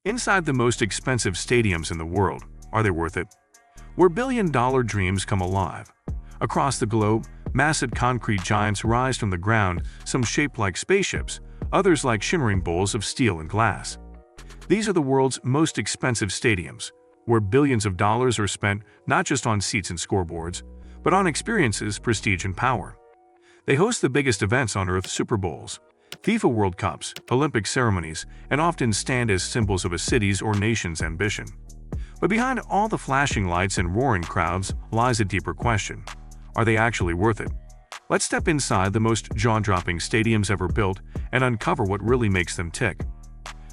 Inside the most expensive stadiums in the world, are they worth it? Where billion-dollar dreams come alive. Across the globe, massive concrete giants rise from the ground, some shaped like spaceships, others like shimmering bowls of steel and glass. These are the world's most expensive stadiums, where billions of dollars are spent not just on seats and scoreboards, but on experiences, prestige, and power. They host the biggest events on Earth: Super Bowls, FIFA World Cups, Olympic ceremonies, and often stand as symbols of a city's or nation's ambition. But behind all the flashing lights and roaring crowds lies a deeper question. Are they actually worth it? Let's step inside the most jaw-dropping stadiums ever built and uncover what really makes them tick.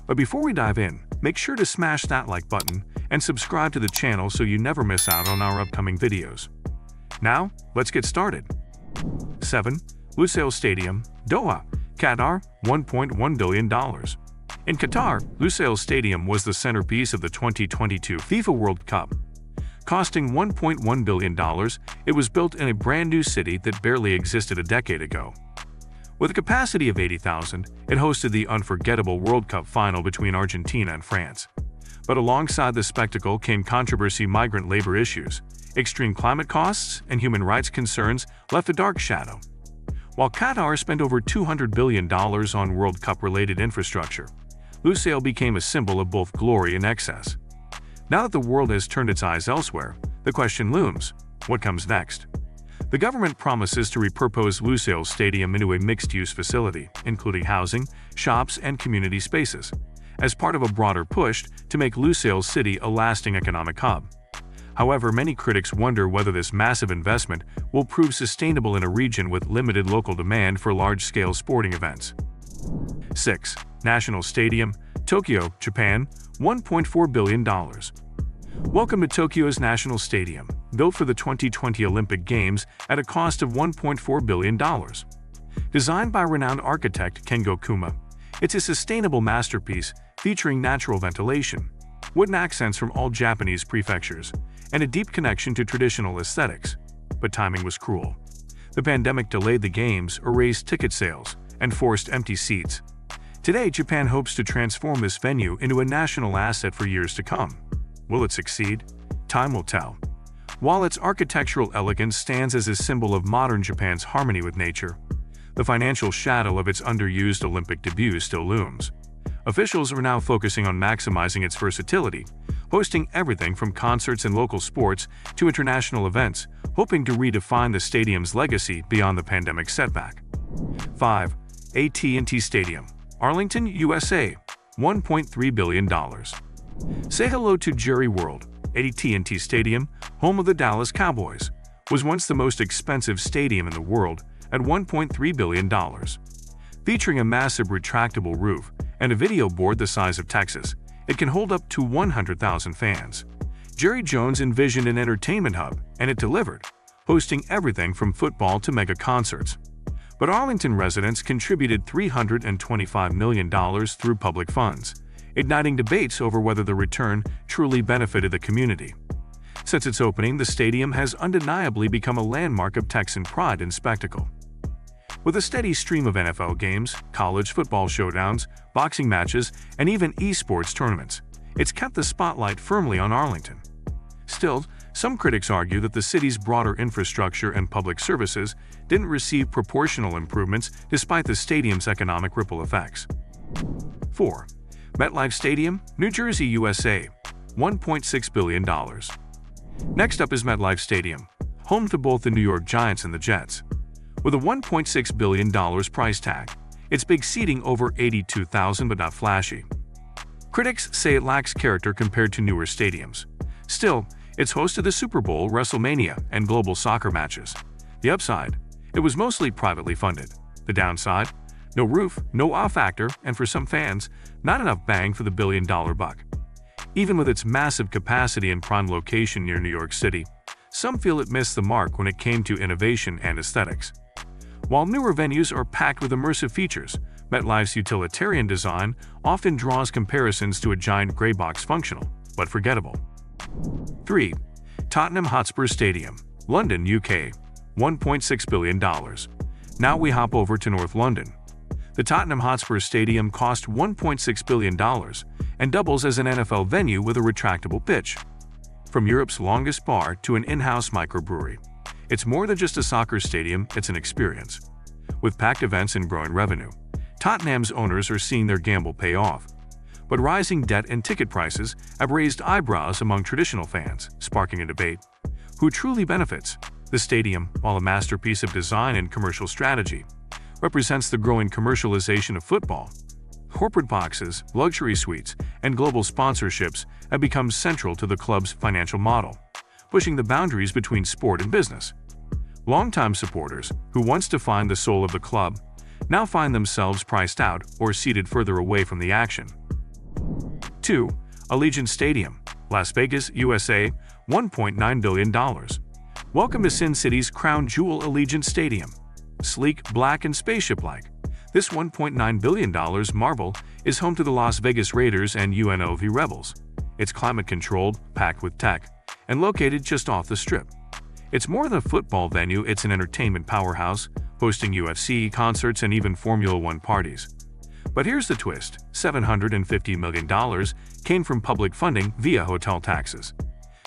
But before we dive in, make sure to smash that like button and subscribe to the channel so you never miss out on our upcoming videos. Now, let's get started. 7. Lusail Stadium, Doha, Qatar, $1.1 billion. In Qatar, Lusail Stadium was the centerpiece of the 2022 FIFA World Cup. Costing $1.1 billion, it was built in a brand new city that barely existed a decade ago. With a capacity of 80,000, it hosted the unforgettable World Cup final between Argentina and France. But alongside the spectacle came controversy: migrant labor issues, extreme climate costs, and human rights concerns left a dark shadow. While Qatar spent over $200 billion on World Cup-related infrastructure, Lusail became a symbol of both glory and excess. Now that the world has turned its eyes elsewhere, the question looms: what comes next? The government promises to repurpose Lusail Stadium into a mixed-use facility, including housing, shops, and community spaces, as part of a broader push to make Lusail City a lasting economic hub. However, many critics wonder whether this massive investment will prove sustainable in a region with limited local demand for large-scale sporting events. 6. National Stadium, Tokyo, Japan, $1.4 billion. Welcome to Tokyo's National Stadium, built for the 2020 Olympic Games at a cost of $1.4 billion. Designed by renowned architect Kengo Kuma, it's a sustainable masterpiece featuring natural ventilation, wooden accents from all Japanese prefectures, and a deep connection to traditional aesthetics. But timing was cruel. The pandemic delayed the games, erased ticket sales, and forced empty seats. Today, Japan hopes to transform this venue into a national asset for years to come. Will it succeed? Time will tell. While its architectural elegance stands as a symbol of modern Japan's harmony with nature, the financial shadow of its underused Olympic debut still looms. Officials are now focusing on maximizing its versatility, hosting everything from concerts and local sports to international events, hoping to redefine the stadium's legacy beyond the pandemic setback. 5. AT&T Stadium, Arlington, USA, $1.3 billion. Say hello to Jerry World. AT&T Stadium, home of the Dallas Cowboys, was once the most expensive stadium in the world at $1.3 billion. Featuring a massive retractable roof and a video board the size of Texas, it can hold up to 100,000 fans. Jerry Jones envisioned an entertainment hub, and it delivered, hosting everything from football to mega concerts. But Arlington residents contributed $325 million through public funds, igniting debates over whether the return truly benefited the community. Since its opening, the stadium has undeniably become a landmark of Texan pride and spectacle. With a steady stream of NFL games, college football showdowns, boxing matches, and even esports tournaments, it's kept the spotlight firmly on Arlington. Still, some critics argue that the city's broader infrastructure and public services didn't receive proportional improvements despite the stadium's economic ripple effects. 4. MetLife Stadium, New Jersey, USA, $1.6 billion. Next up is MetLife Stadium, home to both the New York Giants and the Jets. With a $1.6 billion price tag, its big seating over 82,000 but not flashy. Critics say it lacks character compared to newer stadiums. Still, it's hosted the Super Bowl, WrestleMania, and global soccer matches. The upside? It was mostly privately funded. The downside? No roof, no wow factor, and for some fans, not enough bang for the billion-dollar buck. Even with its massive capacity and prime location near New York City, some feel it missed the mark when it came to innovation and aesthetics. While newer venues are packed with immersive features, MetLife's utilitarian design often draws comparisons to a giant gray box, functional but forgettable. 3. Tottenham Hotspur Stadium, London, UK, $1.6 billion. Now we hop over to North London. The Tottenham Hotspur Stadium cost $1.6 billion and doubles as an NFL venue with a retractable pitch. From Europe's longest bar to an in-house microbrewery, it's more than just a soccer stadium, it's an experience. With packed events and growing revenue, Tottenham's owners are seeing their gamble pay off. But rising debt and ticket prices have raised eyebrows among traditional fans, sparking a debate. Who truly benefits? The stadium, while a masterpiece of design and commercial strategy, represents the growing commercialization of football. Corporate boxes, luxury suites, and global sponsorships have become central to the club's financial model, pushing the boundaries between sport and business. Longtime supporters, who once defined the soul of the club, now find themselves priced out or seated further away from the action. 2. Allegiant Stadium, Las Vegas, USA, $1.9 billion. Welcome to Sin City's crown jewel Allegiant Stadium. Sleek, black, and spaceship-like, this $1.9 billion marvel is home to the Las Vegas Raiders and UNLV Rebels. It's climate-controlled, packed with tech, and located just off the Strip. It's more than a football venue, it's an entertainment powerhouse, hosting UFC, concerts, and even Formula One parties. But here's the twist: $750 million came from public funding via hotel taxes.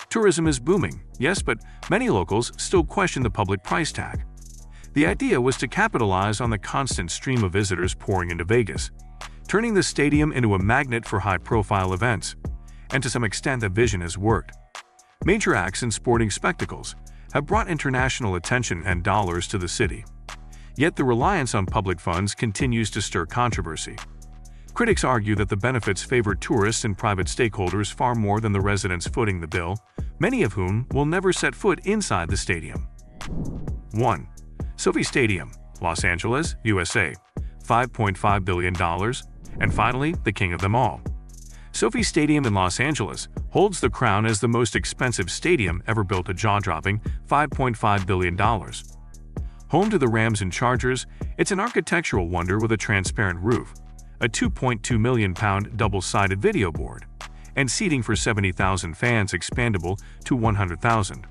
Tourism is booming, yes, but many locals still question the public price tag. The idea was to capitalize on the constant stream of visitors pouring into Vegas, turning the stadium into a magnet for high-profile events. And to some extent, the vision has worked. Major acts and sporting spectacles have brought international attention and dollars to the city. Yet the reliance on public funds continues to stir controversy. Critics argue that the benefits favor tourists and private stakeholders far more than the residents footing the bill, many of whom will never set foot inside the stadium. 1. SoFi Stadium, Los Angeles, USA, $5.5 billion. And finally, the king of them all. SoFi Stadium in Los Angeles holds the crown as the most expensive stadium ever built, a jaw-dropping $5.5 billion. Home to the Rams and Chargers, it's an architectural wonder with a transparent roof, a 2.2 million pound double-sided video board, and seating for 70,000 fans expandable to 100,000.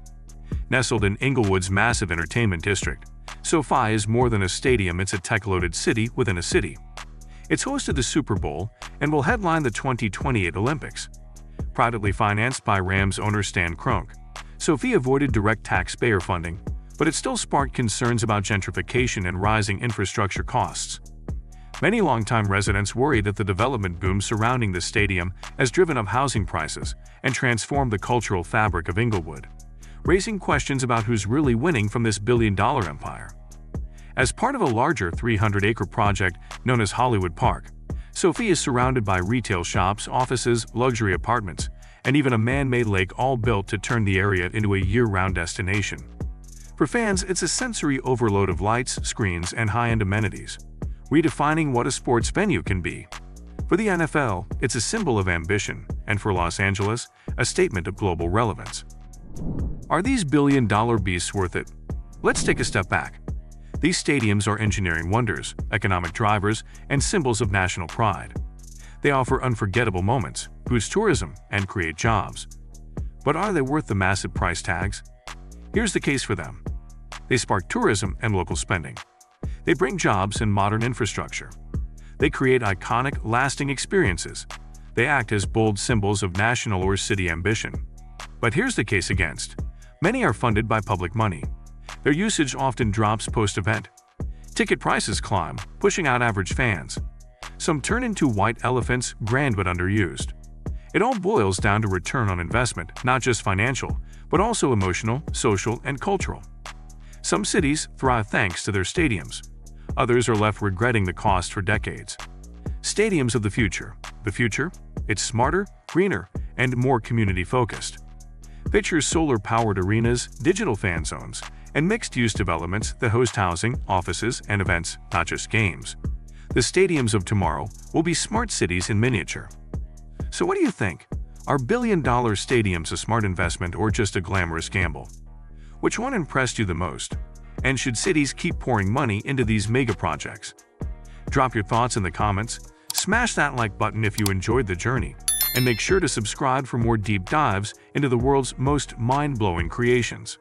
Nestled in Inglewood's massive entertainment district, SoFi is more than a stadium, it's a tech-loaded city within a city. It's hosted the Super Bowl and will headline the 2028 Olympics. Privately financed by Rams owner Stan Kroenke, SoFi avoided direct taxpayer funding, but it still sparked concerns about gentrification and rising infrastructure costs. Many longtime residents worry that the development boom surrounding the stadium has driven up housing prices and transformed the cultural fabric of Inglewood, raising questions about who's really winning from this billion-dollar empire. As part of a larger 300-acre project known as Hollywood Park, SoFi is surrounded by retail shops, offices, luxury apartments, and even a man-made lake, all built to turn the area into a year-round destination. For fans, it's a sensory overload of lights, screens, and high-end amenities, redefining what a sports venue can be. For the NFL, it's a symbol of ambition, and for Los Angeles, a statement of global relevance. Are these billion-dollar beasts worth it? Let's take a step back. These stadiums are engineering wonders, economic drivers, and symbols of national pride. They offer unforgettable moments, boost tourism, and create jobs. But are they worth the massive price tags? Here's the case for them. They spark tourism and local spending. They bring jobs and modern infrastructure. They create iconic, lasting experiences. They act as bold symbols of national or city ambition. But here's the case against. Many are funded by public money. Their usage often drops post-event. Ticket prices climb, pushing out average fans. Some turn into white elephants, grand but underused. It all boils down to return on investment, not just financial, but also emotional, social, and cultural. Some cities thrive thanks to their stadiums. Others are left regretting the cost for decades. Stadiums of the future. The future? It's smarter, greener, and more community-focused. Picture solar-powered arenas, digital fan zones, and mixed-use developments that host housing, offices, and events, not just games. The stadiums of tomorrow will be smart cities in miniature. So what do you think? Are billion-dollar stadiums a smart investment or just a glamorous gamble? Which one impressed you the most? And should cities keep pouring money into these mega projects? Drop your thoughts in the comments, smash that like button if you enjoyed the journey, and make sure to subscribe for more deep dives into the world's most mind-blowing creations.